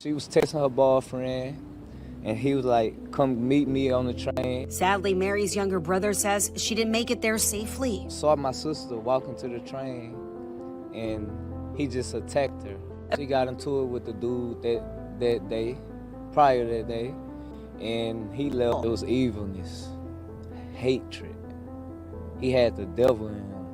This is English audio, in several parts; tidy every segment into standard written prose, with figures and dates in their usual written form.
She was texting her boyfriend, and he was like, come meet me on the train. Sadly, Mary's younger brother says she didn't make it there safely. Saw my sister walking to the train, and he just attacked her. She got into it with the dude that day, prior to that day, and he left. It was evilness, hatred. He had the devil in him.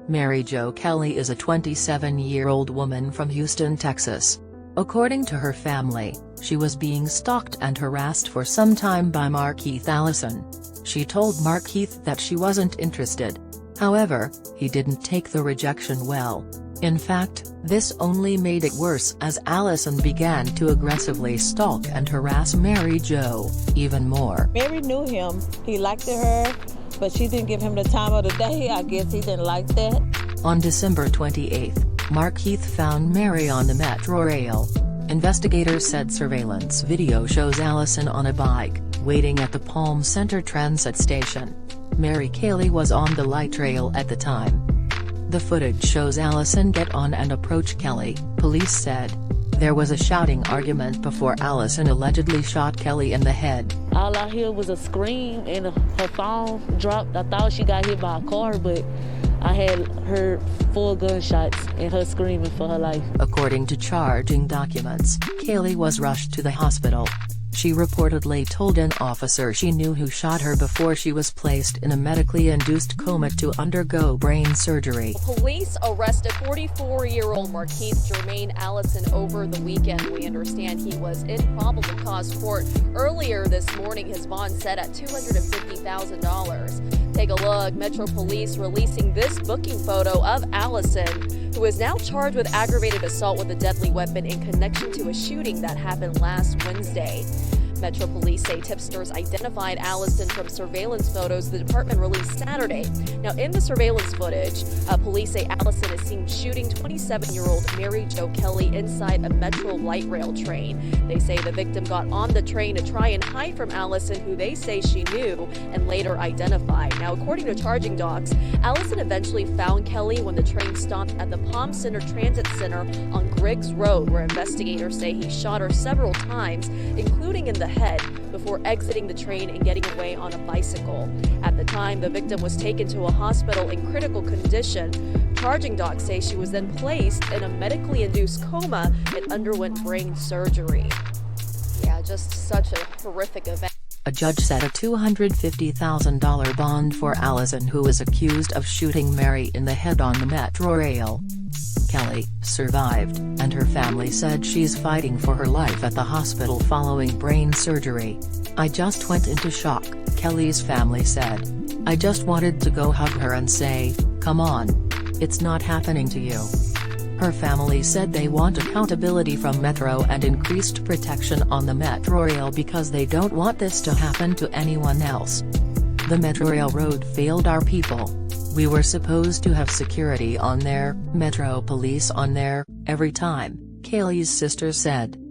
Mary Jo Kelly is a 27-year-old woman from Houston, Texas. According to her family, she was being stalked and harassed for some time by Markeith Allison. She told Markeith that she wasn't interested. However, he didn't take the rejection well. In fact, this only made it worse as Allison began to aggressively stalk and harass Mary Jo even more. Mary knew him. He liked her, but she didn't give him the time of the day. I guess he didn't like that. On December 28, Markeith found Mary on the Metro Rail. Investigators said surveillance video shows Allison on a bike, waiting at the Palm Center Transit Station. Mary Kelly was on the light rail at the time. The footage shows Allison get on and approach Kelly, police said. There was a shouting argument before Allison allegedly shot Kelly in the head. All I heard was a scream and her phone dropped. I thought she got hit by a car, but I had heard 4 gunshots and her screaming for her life. According to charging documents, Kelly was rushed to the hospital. She reportedly told an officer she knew who shot her before she was placed in a medically induced coma to undergo brain surgery. Police arrested 44-year-old Markeith Allison over the weekend. We understand he was in probable cause court earlier this morning. His bond set at $250,000. Take a look. Metro Police releasing this booking photo of Allison, who is now charged with aggravated assault with a deadly weapon in connection to a shooting that happened last Wednesday. Metro Police say tipsters identified Allison from surveillance photos the department released Saturday. Now, in the surveillance footage, police say Allison is seen shooting 27-year-old Mary Jo Kelly inside a Metro light rail train. They say the victim got on the train to try and hide from Allison, who they say she knew and later identified. Now, according to charging docs, Allison eventually found Kelly when the train stopped at the Palm Center Transit Center on Griggs Road, where investigators say he shot her several times, including in the head, before exiting the train and getting away on a bicycle. At the time, the victim was taken to a hospital in critical condition. Charging docs say she was then placed in a medically induced coma and underwent brain surgery. Yeah, just such a horrific event. A judge set a $250,000 bond for Allison, who is accused of shooting Mary in the head on the Metro Rail. Kelly survived, and her family said she's fighting for her life at the hospital following brain surgery. I just went into shock, Kelly's family said. I just wanted to go hug her and say, come on. It's not happening to you. Her family said they want accountability from Metro and increased protection on the Metro Rail because they don't want this to happen to anyone else. The Metro Railroad failed our people. We were supposed to have security on there, Metro Police on there, every time, Kelly's sister said.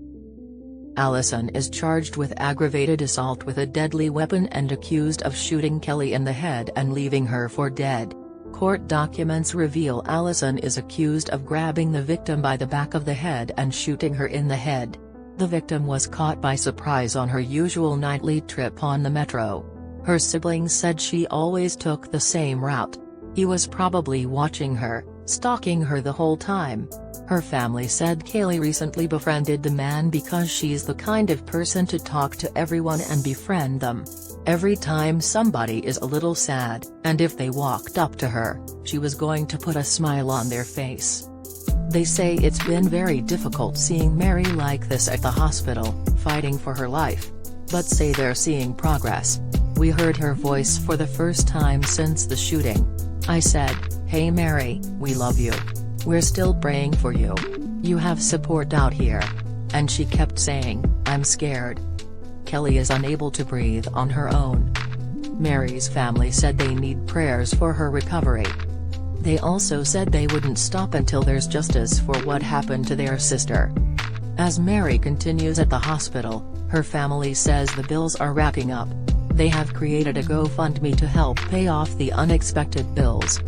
Allison is charged with aggravated assault with a deadly weapon and accused of shooting Kelly in the head and leaving her for dead. Court documents reveal Allison is accused of grabbing the victim by the back of the head and shooting her in the head. The victim was caught by surprise on her usual nightly trip on the Metro. Her siblings said she always took the same route. He was probably watching her, stalking her the whole time. Her family said Kelly recently befriended the man because she's the kind of person to talk to everyone and befriend them. Every time somebody is a little sad, and if they walked up to her, she was going to put a smile on their face. They say it's been very difficult seeing Mary like this at the hospital, fighting for her life. But say they're seeing progress. We heard her voice for the first time since the shooting. I said, hey Mary, we love you. We're still praying for you. You have support out here. And she kept saying, I'm scared. Kelly is unable to breathe on her own. Mary's family said they need prayers for her recovery. They also said they wouldn't stop until there's justice for what happened to their sister. As Mary continues at the hospital, her family says the bills are racking up. They have created a GoFundMe to help pay off the unexpected bills.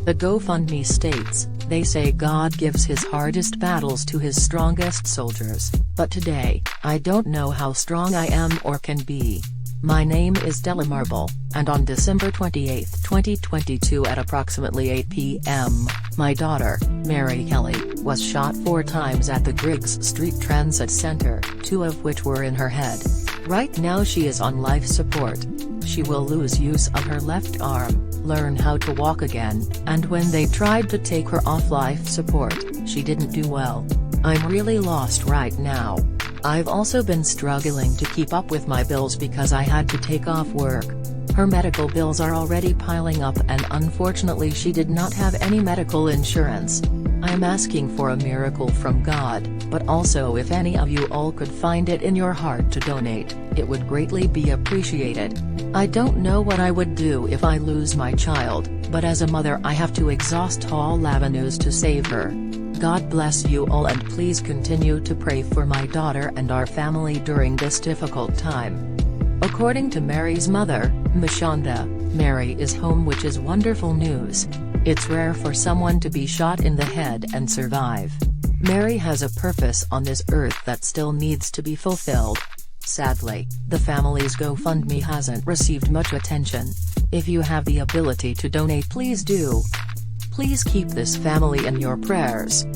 The GoFundMe states, They say God gives his hardest battles to his strongest soldiers, but today, I don't know how strong I am or can be. My name is Della Marble, and on December 28, 2022 at approximately 8 p.m., my daughter, Mary Kelly, was shot 4 times at the Griggs Street Transit Center, 2 of which were in her head. Right now she is on life support. She will lose use of her left arm, learn how to walk again, and when they tried to take her off life support, she didn't do well. I'm really lost right now. I've also been struggling to keep up with my bills because I had to take off work. Her medical bills are already piling up and unfortunately she did not have any medical insurance. I'm asking for a miracle from God, but also if any of you all could find it in your heart to donate, it would greatly be appreciated. I don't know what I would do if I lose my child, but as a mother I have to exhaust all avenues to save her. God bless you all and please continue to pray for my daughter and our family during this difficult time. According to Mary's mother, Mashonda, Mary is home, which is wonderful news. It's rare for someone to be shot in the head and survive. Mary has a purpose on this earth that still needs to be fulfilled. Sadly, the family's GoFundMe hasn't received much attention. If you have the ability to donate, please do. Please keep this family in your prayers.